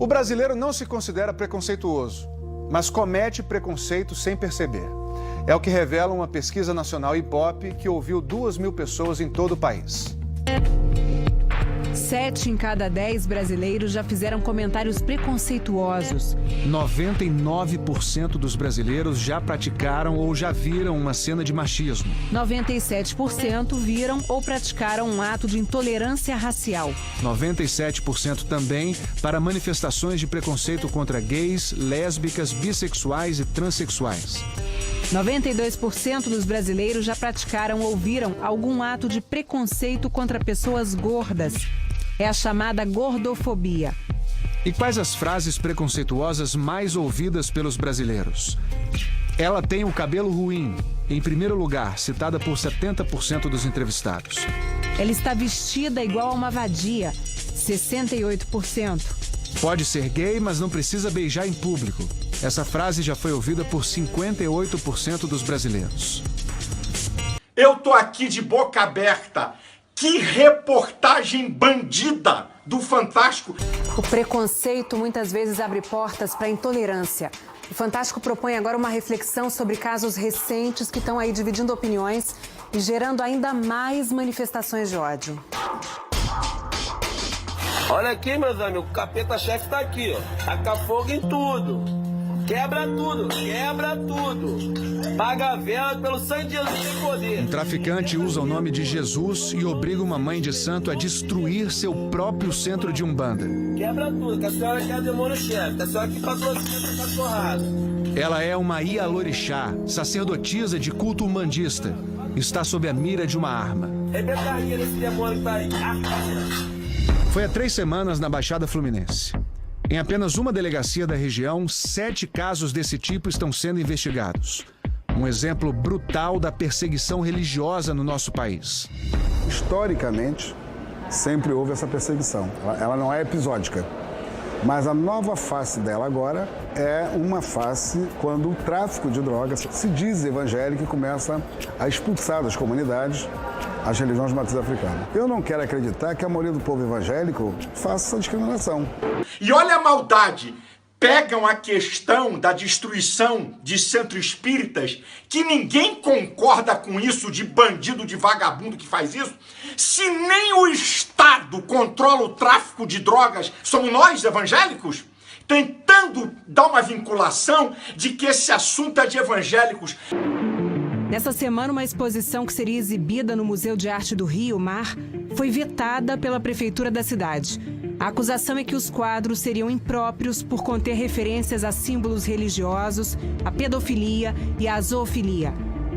O brasileiro não se considera preconceituoso, mas comete preconceito sem perceber. É o que revela uma pesquisa nacional Ibope que ouviu 2.000 pessoas em todo o país. 7 em cada 10 brasileiros já fizeram comentários preconceituosos. 99% dos brasileiros já praticaram ou já viram uma cena de machismo. 97% viram ou praticaram um ato de intolerância racial. 97% também para manifestações de preconceito contra gays, lésbicas, bissexuais e transexuais. 92% dos brasileiros já praticaram ou viram algum ato de preconceito contra pessoas gordas. É a chamada gordofobia. E quais as frases preconceituosas mais ouvidas pelos brasileiros? Ela tem o cabelo ruim, em primeiro lugar, citada por 70% dos entrevistados. Ela está vestida igual a uma vadia, 68%. Pode ser gay, mas não precisa beijar em público. Essa frase já foi ouvida por 58% dos brasileiros. Eu tô aqui de boca aberta. Que reportagem bandida do Fantástico. O preconceito muitas vezes abre portas para a intolerância. O Fantástico propõe agora uma reflexão sobre casos recentes que estão aí dividindo opiniões e gerando ainda mais manifestações de ódio. Olha aqui, meus amigos, o capeta-chefe tá aqui, ó. Taca fogo em tudo. Quebra tudo, quebra tudo. Paga a vela pelo sangue de Jesus tem poder. Um traficante usa o nome de Jesus e obriga uma mãe de santo a destruir seu próprio centro de Umbanda. Quebra tudo, que a senhora quer demônio-chefe, que a senhora que patrocina essa cachorrada. Ela é uma Ialorixá, sacerdotisa de culto umbandista. Está sob a mira de uma arma. Rebenta a rinha desse demônio que tá aí. Foi há 3 semanas na Baixada Fluminense. Em apenas uma delegacia da região, 7 casos desse tipo estão sendo investigados. Um exemplo brutal da perseguição religiosa no nosso país. Historicamente, sempre houve essa perseguição. Ela não é episódica. Mas a nova face dela agora é uma face quando o tráfico de drogas se diz evangélico e começa a expulsar das comunidades as religiões de matriz africana. Eu não quero acreditar que a maioria do povo evangélico faça essa discriminação. E olha a maldade. Pegam a questão da destruição de centros espíritas, que ninguém concorda com isso, de bandido, de vagabundo que faz isso. Se nem o Estado controla o tráfico de drogas, somos nós evangélicos? Tentando dar uma vinculação de que esse assunto é de evangélicos. Nessa semana, uma exposição que seria exibida no Museu de Arte do Rio Mar foi vetada pela prefeitura da cidade. A acusação é que os quadros seriam impróprios por conter referências a símbolos religiosos, a pedofilia e a zoofilia.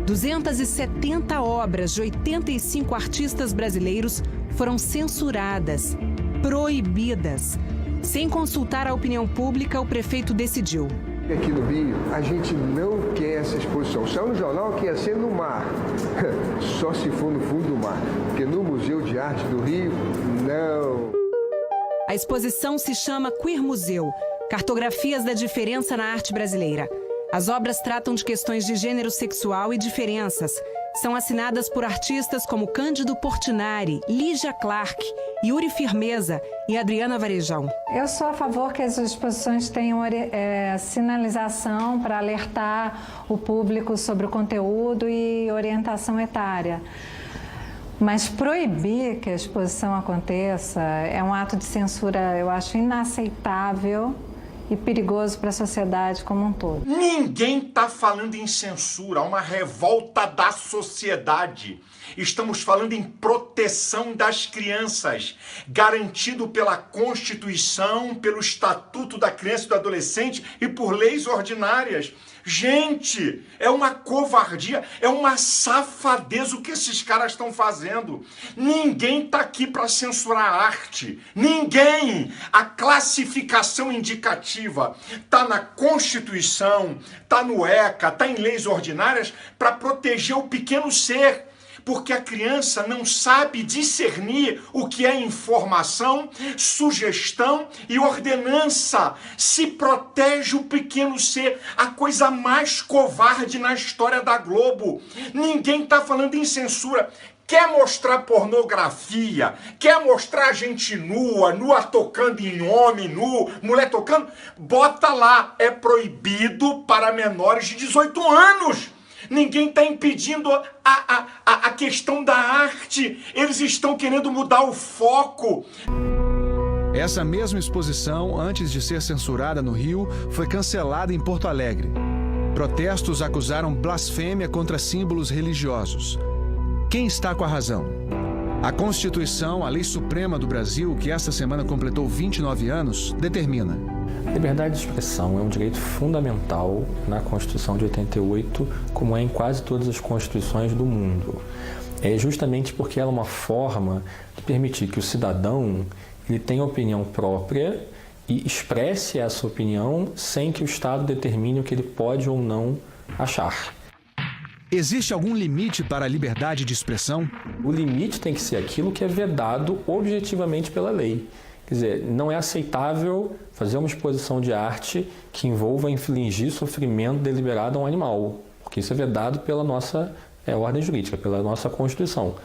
270 obras de 85 artistas brasileiros foram censuradas, proibidas. Sem consultar a opinião pública, o prefeito decidiu. Aqui no Rio, a gente não quer essa exposição. Saiu no jornal que ia ser no mar. Só se for no fundo do mar. Porque no Museu de Arte do Rio, não. A exposição se chama Queer Museu, Cartografias da Diferença na Arte Brasileira. As obras tratam de questões de gênero sexual e diferenças. São assinadas por artistas como Cândido Portinari, Lígia Clark, Yuri Firmeza e Adriana Varejão. Eu sou a favor que as exposições tenham sinalização para alertar o público sobre o conteúdo e orientação etária. Mas proibir que a exposição aconteça é um ato de censura, eu acho, inaceitável e perigoso para a sociedade como um todo. Ninguém está falando em censura, há uma revolta da sociedade. Estamos falando em proteção das crianças, garantido pela Constituição, pelo Estatuto da Criança e do Adolescente e por leis ordinárias. Gente, é uma covardia, é uma safadeza o que esses caras estão fazendo. Ninguém está aqui para censurar a arte. Ninguém. A classificação indicativa está na Constituição, está no ECA, está em leis ordinárias para proteger o pequeno ser. Porque a criança não sabe discernir o que é informação, sugestão e ordenança. Se protege o pequeno ser, a coisa mais covarde na história da Globo. Ninguém está falando em censura. Quer mostrar pornografia, quer mostrar gente nua tocando em homem nu, mulher tocando, bota lá, é proibido para menores de 18 anos. Ninguém está impedindo a questão da arte, eles estão querendo mudar o foco. Essa mesma exposição, antes de ser censurada no Rio, foi cancelada em Porto Alegre. Protestos acusaram blasfêmia contra símbolos religiosos. Quem está com a razão? A Constituição, a lei suprema do Brasil, que esta semana completou 29 anos, determina: a liberdade de expressão é um direito fundamental na Constituição de 88, como é em quase todas as constituições do mundo. É justamente porque ela é uma forma de permitir que o cidadão ele tenha opinião própria e expresse essa opinião sem que o Estado determine o que ele pode ou não achar. Existe algum limite para a liberdade de expressão? O limite tem que ser aquilo que é vedado objetivamente pela lei. Quer dizer, não é aceitável fazer uma exposição de arte que envolva infligir sofrimento deliberado a um animal, porque isso é vedado pela nossa ordem jurídica, pela nossa Constituição.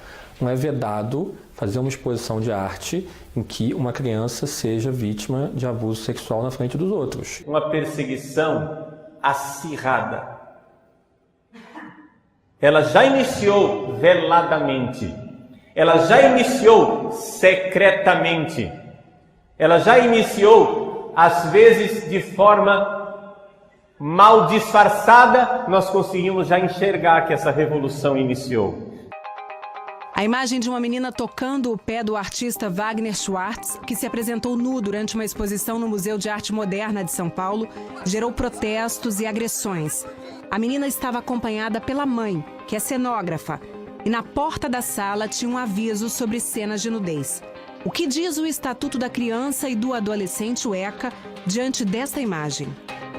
Não é vedado fazer uma exposição de arte em que uma criança seja vítima de abuso sexual na frente dos outros. Uma perseguição acirrada. Ela já iniciou veladamente. Ela já iniciou secretamente. Ela já iniciou, às vezes, de forma mal disfarçada. Nós conseguimos já enxergar que essa revolução iniciou. A imagem de uma menina tocando o pé do artista Wagner Schwartz, que se apresentou nu durante uma exposição no Museu de Arte Moderna de São Paulo, gerou protestos e agressões. A menina estava acompanhada pela mãe, que é cenógrafa, e na porta da sala tinha um aviso sobre cenas de nudez. O que diz o Estatuto da Criança e do Adolescente, o ECA, diante desta imagem?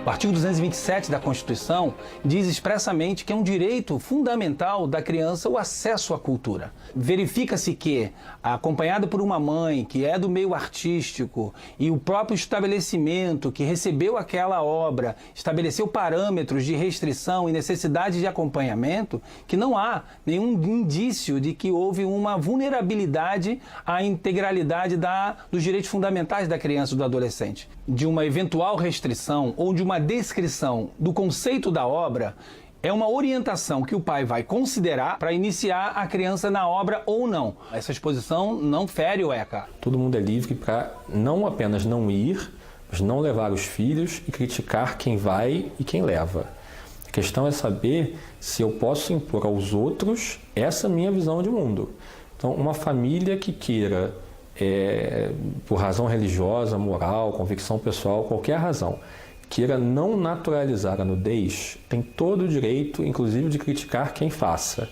O artigo 227 da Constituição diz expressamente que é um direito fundamental da criança o acesso à cultura. Verifica-se que, acompanhado por uma mãe que é do meio artístico e o próprio estabelecimento que recebeu aquela obra estabeleceu parâmetros de restrição e necessidade de acompanhamento, que não há nenhum indício de que houve uma vulnerabilidade à integralidade dos direitos fundamentais da criança e do adolescente. De uma eventual restrição ou de uma descrição do conceito da obra é uma orientação que o pai vai considerar para iniciar a criança na obra ou não. Essa exposição não fere o ECA. Todo mundo é livre para não apenas não ir, mas não levar os filhos e criticar quem vai e quem leva. A questão é saber se eu posso impor aos outros essa minha visão de mundo. Então, uma família que queira, por razão religiosa, moral, convicção pessoal, qualquer razão, queira não naturalizar a nudez, tem todo o direito, inclusive, de criticar quem faça.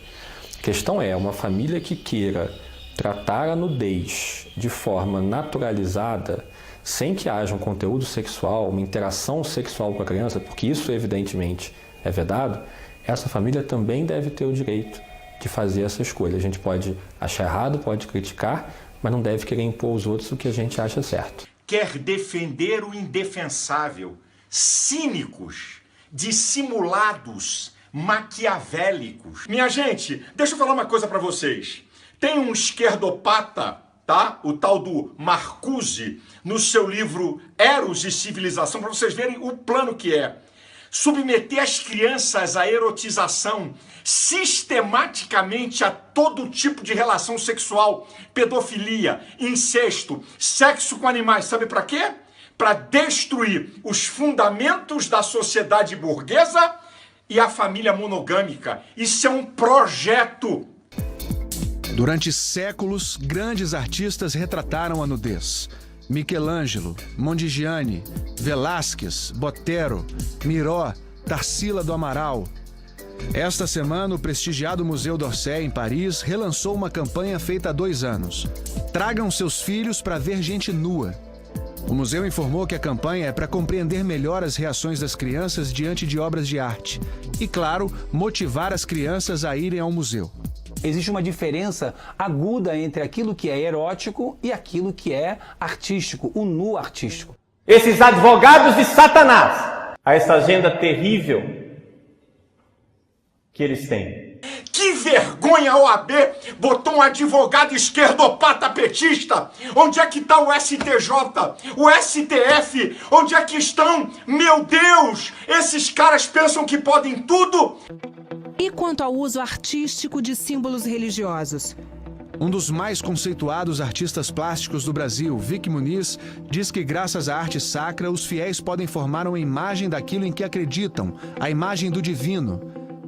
A questão é, uma família que queira tratar a nudez de forma naturalizada, sem que haja um conteúdo sexual, uma interação sexual com a criança, porque isso, evidentemente, é vedado, essa família também deve ter o direito de fazer essa escolha. A gente pode achar errado, pode criticar, mas não deve querer impor aos outros o que a gente acha certo. Quer defender o indefensável. Cínicos, dissimulados, maquiavélicos. Minha gente, deixa eu falar uma coisa para vocês. Tem um esquerdopata, tá? O tal do Marcuse, no seu livro Eros e Civilização, para vocês verem o plano que é. Submeter as crianças à erotização sistematicamente a todo tipo de relação sexual, pedofilia, incesto, sexo com animais. Sabe para quê? Para destruir os fundamentos da sociedade burguesa e a família monogâmica. Isso é um projeto. Durante séculos, grandes artistas retrataram a nudez. Michelangelo, Mondigiani, Velázquez, Botero, Miró, Tarsila do Amaral. Esta semana, o prestigiado Museu d'Orsay, em Paris, relançou uma campanha feita há 2 anos. Tragam seus filhos para ver gente nua. O museu informou que a campanha é para compreender melhor as reações das crianças diante de obras de arte e, claro, motivar as crianças a irem ao museu. Existe uma diferença aguda entre aquilo que é erótico e aquilo que é artístico, o nu artístico. Esses advogados de Satanás, a essa agenda terrível que eles têm. Que vergonha a OAB botou um advogado esquerdopata petista. Onde é que está o STJ, o STF? Onde é que estão? Meu Deus, esses caras pensam que podem tudo? E quanto ao uso artístico de símbolos religiosos? Um dos mais conceituados artistas plásticos do Brasil, Vic Muniz, diz que graças à arte sacra, os fiéis podem formar uma imagem daquilo em que acreditam, a imagem do divino.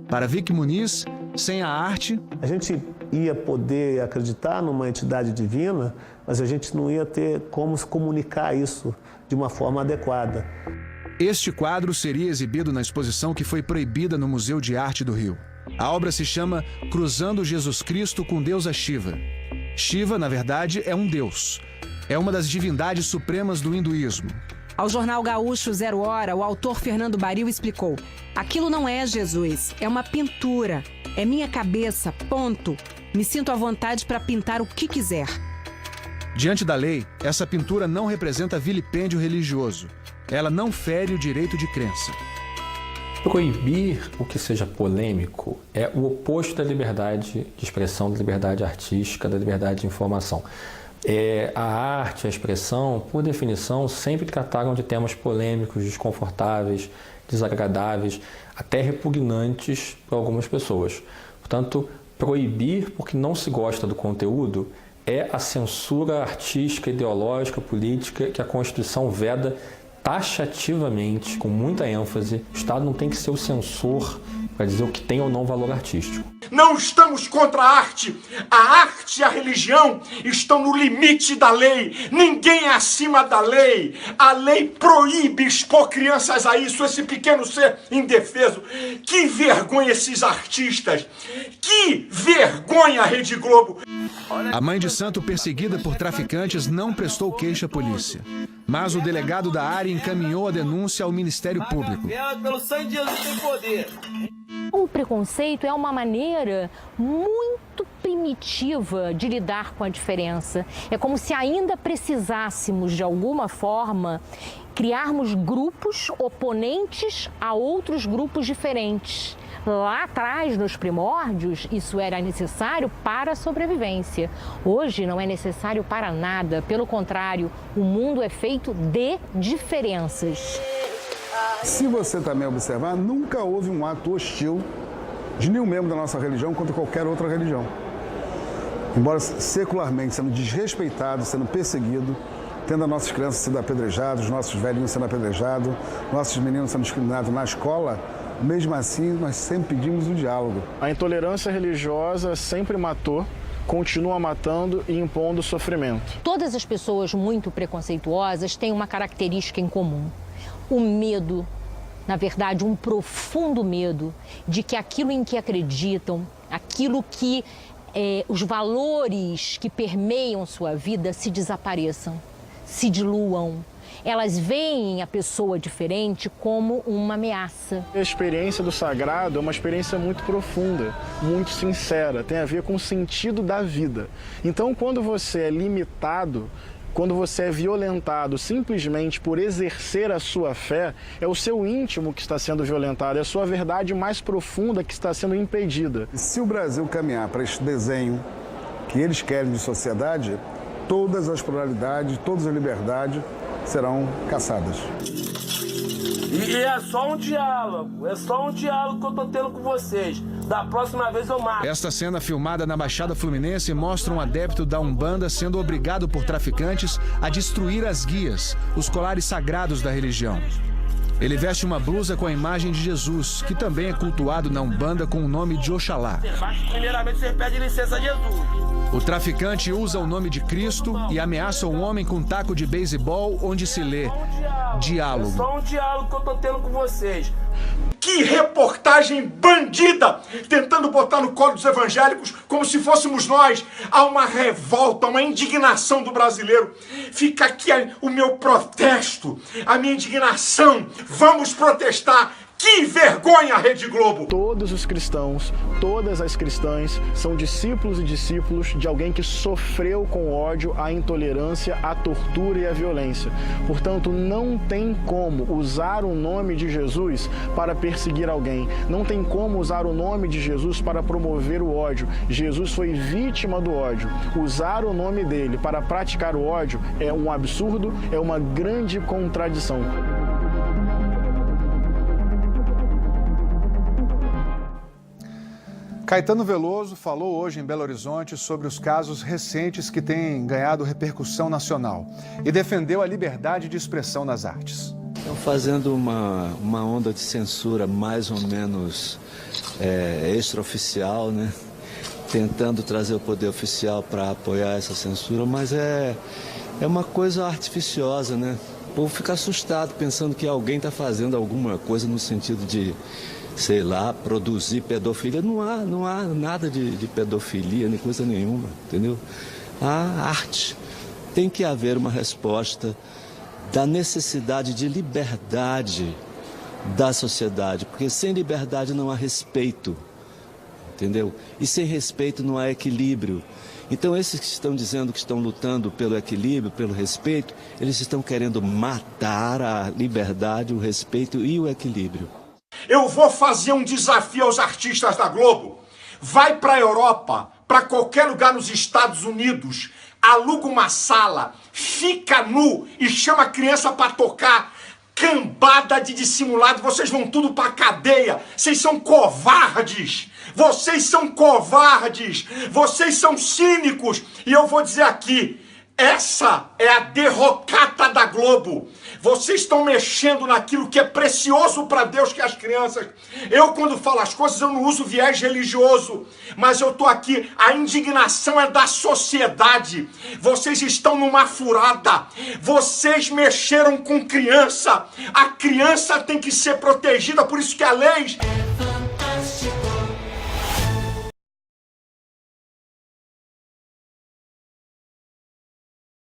Para Vic Muniz, sem a arte... A gente ia poder acreditar numa entidade divina, mas a gente não ia ter como se comunicar isso de uma forma adequada. Este quadro seria exibido na exposição que foi proibida no Museu de Arte do Rio. A obra se chama Cruzando Jesus Cristo com Deusa Shiva. Shiva, na verdade, é um deus. É uma das divindades supremas do hinduísmo. Ao jornal Gaúcho Zero Hora, o autor Fernando Baril explicou: aquilo não é Jesus, é uma pintura. É minha cabeça, ponto. Me sinto à vontade para pintar o que quiser. Diante da lei, essa pintura não representa vilipêndio religioso. Ela não fere o direito de crença. Proibir o que seja polêmico é o oposto da liberdade de expressão, da liberdade artística, da liberdade de informação. A arte, a expressão, por definição, sempre trataram de temas polêmicos, desconfortáveis, desagradáveis, até repugnantes para algumas pessoas. Portanto, proibir porque não se gosta do conteúdo é a censura artística, ideológica, política que a Constituição veda taxativamente, com muita ênfase. O Estado não tem que ser o censor para dizer o que tem ou não valor artístico. Não estamos contra a arte. A arte e a religião estão no limite da lei. Ninguém é acima da lei. A lei proíbe expor crianças a isso, esse pequeno ser indefeso. Que vergonha esses artistas. Que vergonha a Rede Globo. A mãe de santo perseguida por traficantes não prestou queixa à polícia. Mas o delegado da área encaminhou a denúncia ao Ministério Público. Pelo sangue de Jesus tem poder. O preconceito é uma maneira muito primitiva de lidar com a diferença. É como se ainda precisássemos, de alguma forma, criarmos grupos oponentes a outros grupos diferentes. Lá atrás, nos primórdios, isso era necessário para a sobrevivência. Hoje não é necessário para nada. Pelo contrário, o mundo é feito de diferenças. Se você também observar, nunca houve um ato hostil de nenhum membro da nossa religião contra qualquer outra religião. Embora secularmente sendo desrespeitado, sendo perseguido, tendo as nossas crianças sendo apedrejadas, os nossos velhinhos sendo apedrejados, nossos meninos sendo discriminados na escola, mesmo assim nós sempre pedimos o diálogo. A intolerância religiosa sempre matou, continua matando e impondo sofrimento. Todas as pessoas muito preconceituosas têm uma característica em comum. O medo, na verdade, um profundo medo de que aquilo em que acreditam, aquilo que os valores que permeiam sua vida se desapareçam, se diluam. Elas veem a pessoa diferente como uma ameaça. A experiência do sagrado é uma experiência muito profunda, muito sincera, tem a ver com o sentido da vida. Então, quando você é limitado, quando você é violentado simplesmente por exercer a sua fé, é o seu íntimo que está sendo violentado, é a sua verdade mais profunda que está sendo impedida. Se o Brasil caminhar para esse desenho que eles querem de sociedade, todas as pluralidades, todas as liberdades serão caçadas. E é só um diálogo que eu tô tendo com vocês. Da próxima vez eu marco. Esta cena filmada na Baixada Fluminense mostra um adepto da Umbanda sendo obrigado por traficantes a destruir as guias, os colares sagrados da religião. Ele veste uma blusa com a imagem de Jesus, que também é cultuado na Umbanda com o nome de Oxalá. Mas primeiramente você pede licença a Jesus. O traficante usa o nome de Cristo e ameaça um homem com um taco de beisebol onde se lê diálogo. É só um diálogo que eu tô tendo com vocês. Que reportagem bandida! Tentando botar no colo dos evangélicos como se fôssemos nós. Há uma revolta, uma indignação do brasileiro. Fica aqui o meu protesto, a minha indignação. Vamos protestar. Que vergonha, Rede Globo! Todos os cristãos, todas as cristãs são discípulos e discípulos de alguém que sofreu com o ódio, a intolerância, a tortura e a violência. Portanto, não tem como usar o nome de Jesus para perseguir alguém. Não tem como usar o nome de Jesus para promover o ódio. Jesus foi vítima do ódio. Usar o nome dele para praticar o ódio é um absurdo, é uma grande contradição. Caetano Veloso falou hoje em Belo Horizonte sobre os casos recentes que têm ganhado repercussão nacional e defendeu a liberdade de expressão nas artes. Estão fazendo uma onda de censura mais ou menos extraoficial, né? Tentando trazer o poder oficial para apoiar essa censura, mas é uma coisa artificiosa, né? O povo fica assustado pensando que alguém está fazendo alguma coisa no sentido de, sei lá, produzir pedofilia. Não há nada de pedofilia, nem coisa nenhuma, entendeu? A arte. Tem que haver uma resposta da necessidade de liberdade da sociedade, porque sem liberdade não há respeito, entendeu? E sem respeito não há equilíbrio. Então esses que estão dizendo que estão lutando pelo equilíbrio, pelo respeito, eles estão querendo matar a liberdade, o respeito e o equilíbrio. Eu vou fazer um desafio aos artistas da Globo. Vai para a Europa, para qualquer lugar nos Estados Unidos, aluga uma sala, fica nu e chama a criança para tocar. Cambada de dissimulado, vocês vão tudo para cadeia. Vocês são covardes. Vocês são covardes. Vocês são cínicos. E eu vou dizer aqui, essa é a derrocata da Globo. Vocês estão mexendo naquilo que é precioso para Deus, que é as crianças. Eu, quando falo as coisas, eu não uso viés religioso. Mas eu estou aqui, a indignação é da sociedade. Vocês estão numa furada. Vocês mexeram com criança. A criança tem que ser protegida, por isso que a lei